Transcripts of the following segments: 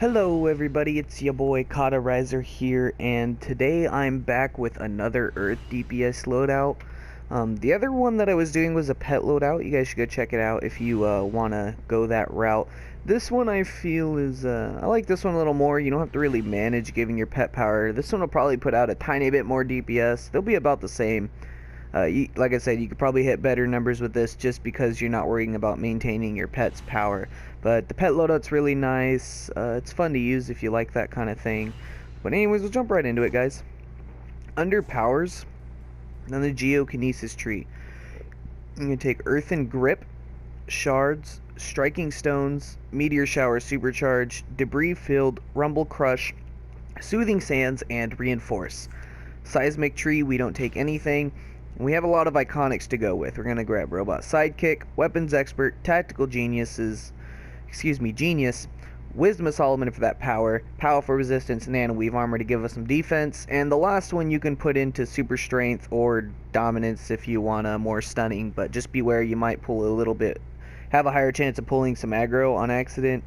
Hello everybody, it's your boy Cauterizer here, and today I'm back with another Earth DPS loadout. The other one that I was doing was a pet loadout. You guys should go check it out if you want to go that route. This one I feel is, I like this one a little more. You don't have to really manage giving your pet power. This one will probably put out a tiny bit more DPS. They'll be about the same. Like I said, you could probably hit better numbers with this just because you're not worrying about maintaining your pet's power. But the pet loadout's really nice. It's fun to use if you like that kind of thing. But anyways, we'll jump right into it, guys. Under powers, on the Geokinesis tree, I'm going to take Earthen Grip, Shards, Striking Stones, Meteor Shower Supercharge, Debris Field, Rumble Crush, Soothing Sands, and Reinforce. Seismic Tree, we don't take anything. We have a lot of iconics to go with. We're going to grab Robot Sidekick, Weapons Expert, Tactical Genius, Wisdom of Solomon for that power, Powerful Resistance, Nano Weave Armor to give us some defense, and the last one you can put into Super Strength or Dominance if you want a more stunning, but just beware, you might pull a little bit, have a higher chance of pulling some aggro on accident,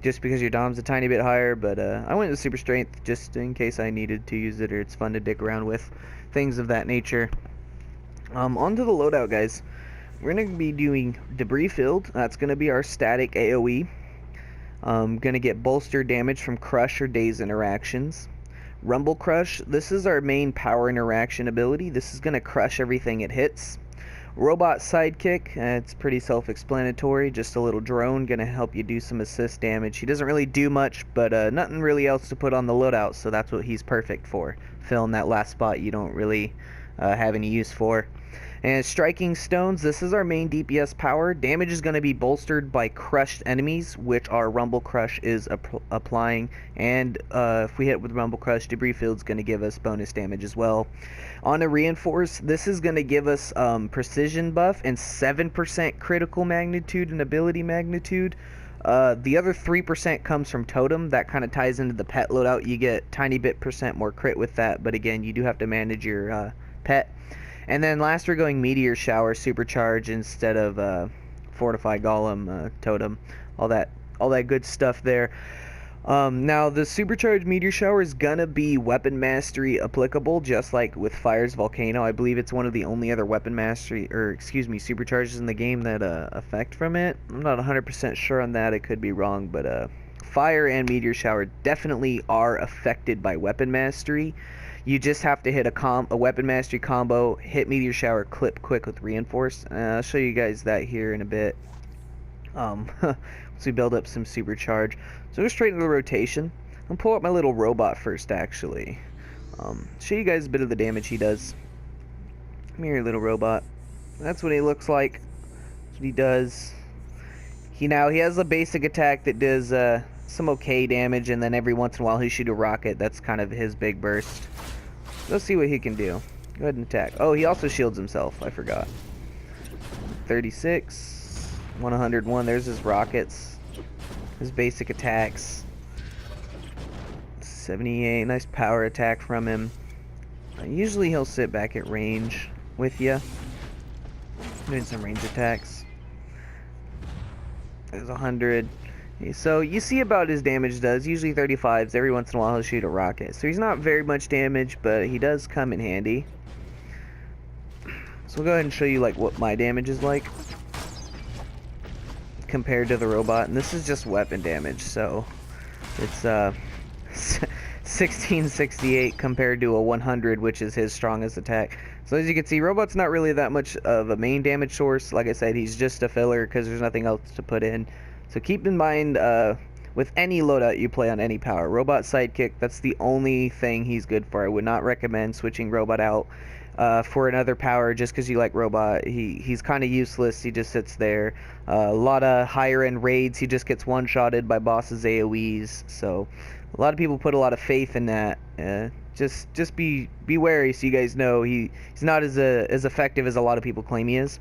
just because your dom's a tiny bit higher, but I went with Super Strength just in case I needed to use it, or it's fun to dick around with, things of that nature. On to the loadout, guys. We're going to be doing Debris Field. That's going to be our static AoE. Going to get bolstered damage from Crush or Daze interactions. Rumble Crush, this is our main power interaction ability. This is going to crush everything it hits. Robot Sidekick, it's pretty self-explanatory. Just a little drone, going to help you do some assist damage. He doesn't really do much, but nothing really else to put on the loadout, so that's what he's perfect for. Fill in that last spot you don't really have any use for. And Striking Stones, this is our main DPS power. Damage is going to be bolstered by crushed enemies, which our Rumble Crush is applying. And if we hit with Rumble Crush, Debris Field is going to give us bonus damage as well. On a Reinforce, this is going to give us precision buff and 7% critical magnitude and ability magnitude. The other 3% comes from Totem. That kind of ties into the pet loadout. You get tiny bit percent more crit with that, but again, you do have to manage your pet. And then last we're going Meteor Shower Supercharge instead of Fortified Golem Totem. All that good stuff there. Now the Supercharged Meteor Shower is gonna be Weapon Mastery applicable, just like with Fire's Volcano. I believe it's one of the only other Weapon Mastery, supercharges in the game that affect from it. I'm not 100% sure on that. I could be wrong, but Fire and Meteor Shower definitely are affected by Weapon Mastery. You just have to hit a Weapon Mastery combo, hit Meteor Shower, clip quick with Reinforce. I'll show you guys that here in a bit. Once we build up some Supercharge. So go straight into the rotation. I'll pull up my little robot first, actually. Show you guys a bit of the damage he does. Come here, little robot. That's what he looks like. That's what he does. He has a basic attack that does some okay damage, and then every once in a while he shoot a rocket. That's kind of his big burst. Let's see what he can do. Go ahead and attack. Oh, he also shields himself. I forgot. 36, 101. There's his rockets. His basic attacks. 78. Nice power attack from him. Usually he'll sit back at range with you. Doing some range attacks. There's 100. So you see about his damage does. Usually 35s. Every once in a while he'll shoot a rocket. So he's not very much damage, but he does come in handy. So we'll go ahead and show you like what my damage is like compared to the robot. And this is just weapon damage. So it's 1668 compared to a 100, which is his strongest attack. So as you can see, robot's not really that much of a main damage source. Like I said, he's just a filler because there's nothing else to put in. So keep in mind, with any loadout you play on any power, Robot Sidekick, that's the only thing he's good for. I would not recommend switching Robot out for another power just because you like Robot. He's kind of useless. He just sits there. A lot of higher end raids, he just gets one-shotted by bosses' AoEs. So a lot of people put a lot of faith in that. Just be wary so you guys know he's not as effective as a lot of people claim he is.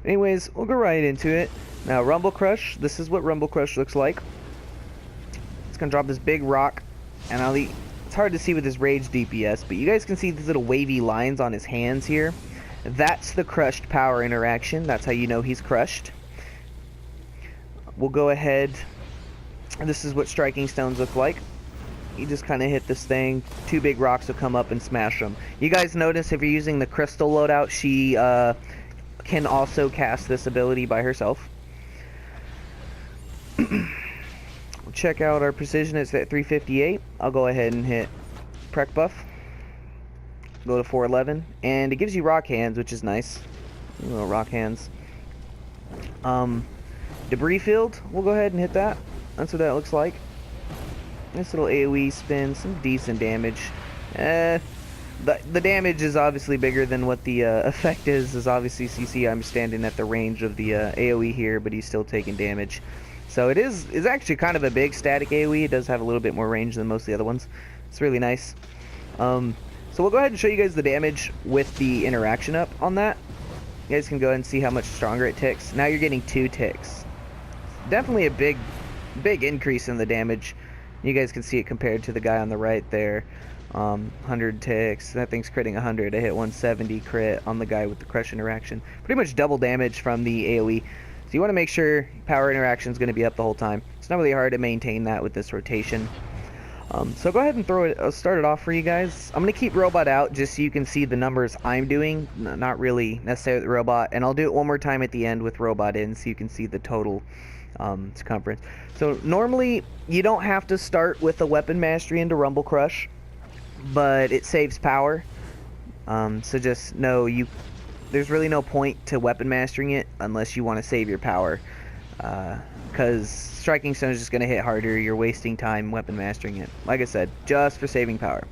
Anyways, we'll go right into it. Now, Rumble Crush, this is what Rumble Crush looks like. It's going to drop this big rock, and it's hard to see with his Rage DPS, but you guys can see these little wavy lines on his hands here. That's the crushed power interaction. That's how you know he's crushed. We'll go ahead This is what striking stones look like. You just kind of hit this thing, 2 big rocks will come up and smash them. You guys notice if you're using the crystal loadout, she can also cast this ability by herself. We'll check out our precision, it's at 358. I'll go ahead and hit Prec Buff. Go to 411, and it gives you rock hands, which is nice. Little rock hands. Debris field, we'll go ahead and hit that. That's what that looks like. Nice little AoE spin, some decent damage. The damage is obviously bigger than what the effect is. As obviously you see, I'm standing at the range of the AoE here, but he's still taking damage. So it's actually kind of a big static AoE. It does have a little bit more range than most of the other ones. It's really nice. So we'll go ahead and show you guys the damage with the interaction up on that. You guys can go ahead and see how much stronger it ticks. Now you're getting 2 ticks. Definitely a big increase in the damage. You guys can see it compared to the guy on the right there. 100 ticks. That thing's critting 100. I hit 170 crit on the guy with the crush interaction. Pretty much double damage from the AoE. So you want to make sure power interaction is going to be up the whole time. It's not really hard to maintain that with this rotation. So go ahead and I'll start it off for you guys. I'm going to keep robot out just so you can see the numbers I'm doing, not really necessarily the robot. And I'll do it one more time at the end with robot in so you can see the total circumference. So normally you don't have to start with a weapon mastery into Rumble Crush, but it saves power. So just know there's really no point to weapon mastering it unless you want to save your power, because striking stone is just going to hit harder. You're wasting time weapon mastering it, like I said, just for saving power.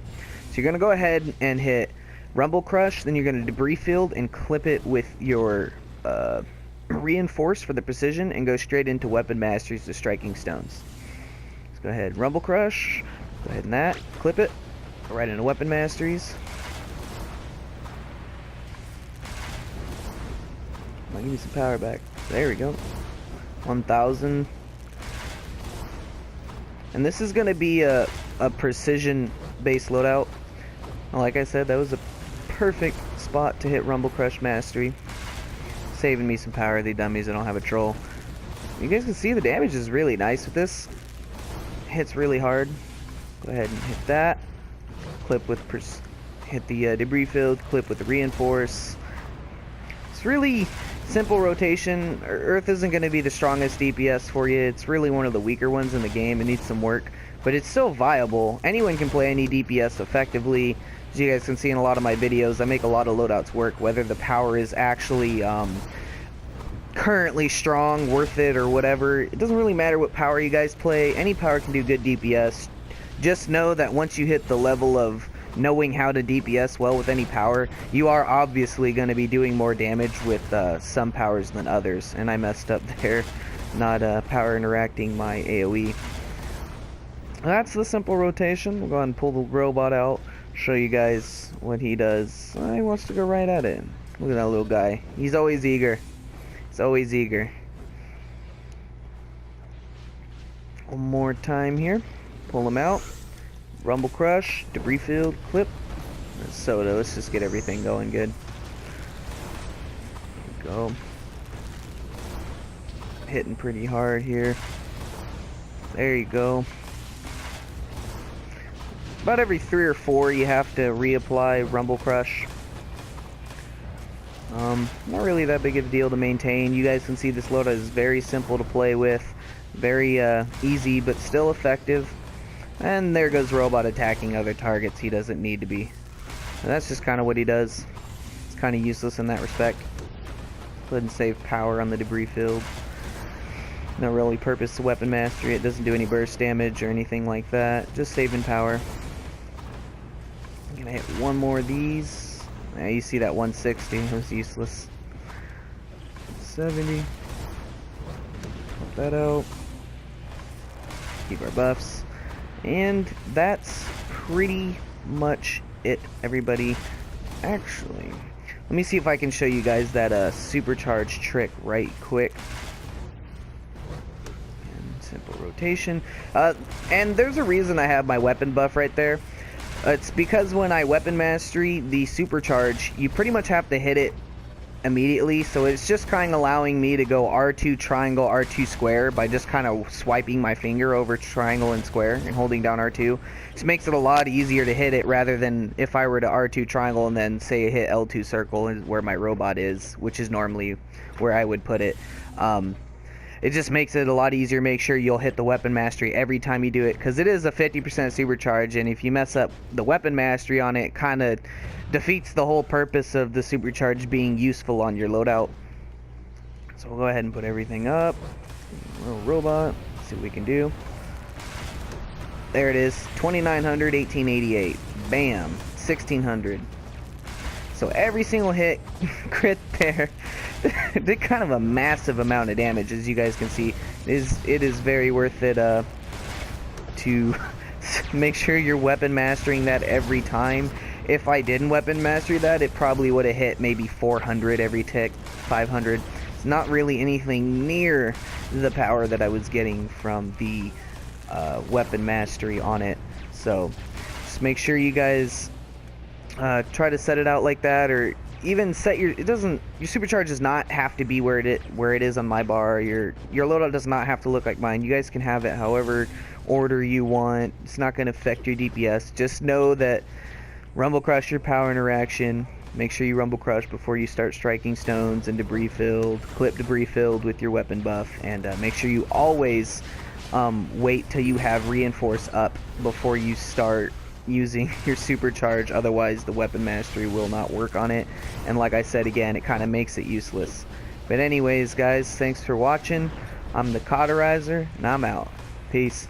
So you're going to go ahead and hit Rumble Crush, then you're going to debris field and clip it with your reinforce for the precision and go straight into weapon masteries to striking stones. Let's go ahead, Rumble Crush, go ahead and that, clip it, go right into weapon masteries. I'll give you some power back. There we go. 1000. And this is going to be a precision based loadout. Like I said, that was a perfect spot to hit Rumble Crush Mastery. Saving me some power, the dummies. I don't have a troll. You guys can see the damage is really nice with this. Hits really hard. Go ahead and hit that. Clip with hit the debris field. Clip with the reinforce. It's really simple rotation. Earth isn't going to be the strongest DPS for you. It's really one of the weaker ones in the game. It needs some work, but it's still viable. Anyone can play any DPS effectively. As you guys can see in a lot of my videos, I make a lot of loadouts work, whether the power is actually currently strong, worth it, or whatever. It doesn't really matter what power you guys play. Any power can do good DPS. Just know that once you hit the level of knowing how to DPS well with any power, you are obviously going to be doing more damage with some powers than others. And I messed up there, not power interacting my AoE. That's the simple rotation. We'll go ahead and pull the robot out, show you guys what he does. He wants to go right at it. Look at that little guy. He's always eager. He's always eager. One more time here. Pull him out. Rumble Crush, debris field, clip, soda. Let's just get everything going good. There we go. Hitting pretty hard here. There you go. About every 3 or 4 you have to reapply Rumble Crush. Not really that big of a deal to maintain. You guys can see this loadout is very simple to play with. Very easy, but still effective. And there goes Robot attacking other targets he doesn't need to be. And that's just kind of what he does. It's kind of useless in that respect. Go ahead and save power on the debris field. No really purpose to weapon mastery. It doesn't do any burst damage or anything like that. Just saving power. I'm gonna hit one more of these. Now you see that 160 was useless. 70. Pop that out. Keep our buffs. And that's pretty much it, everybody. Actually, let me see if I can show you guys that supercharged trick right quick. And simple rotation. And there's a reason I have my weapon buff right there. It's because when I weapon mastery the supercharge, you pretty much have to hit it immediately, so it's just kind of allowing me to go R2 triangle, R2 square by just kind of swiping my finger over triangle and square and holding down R2. This makes it a lot easier to hit it rather than if I were to R2 triangle and then say hit L2 circle where my robot is, which is normally where I would put it. It just makes it a lot easier. Make sure you'll hit the weapon mastery every time you do it, because it is a 50% supercharge, and if you mess up the weapon mastery on it, kind of defeats the whole purpose of the supercharge being useful on your loadout. So we'll go ahead and put everything up. Little robot. Let's see what we can do. There it is. 2900, 1888. Bam. 1600. So every single hit crit there did kind of a massive amount of damage, as you guys can see. It is very worth it to make sure you're weapon mastering that every time. If I didn't weapon mastery that, it probably would have hit maybe 400 every tick, 500. It's not really anything near the power that I was getting from the weapon mastery on it. So just make sure you guys try to set it out like that, or even set your supercharge does not have to be where it is on my bar. Your loadout does not have to look like mine. You guys can have it however order you want. It's not going to affect your DPS. Just know that rumble crush your power interaction. Make sure you rumble crush before you start striking stones and debris filled, clip debris filled with your weapon buff, and make sure you always wait till you have reinforce up before you start using your supercharge. Otherwise the weapon mastery will not work on it, and like I said again, it kind of makes it useless. But anyways guys, thanks for watching. I'm the Cauterizer and I'm out. Peace.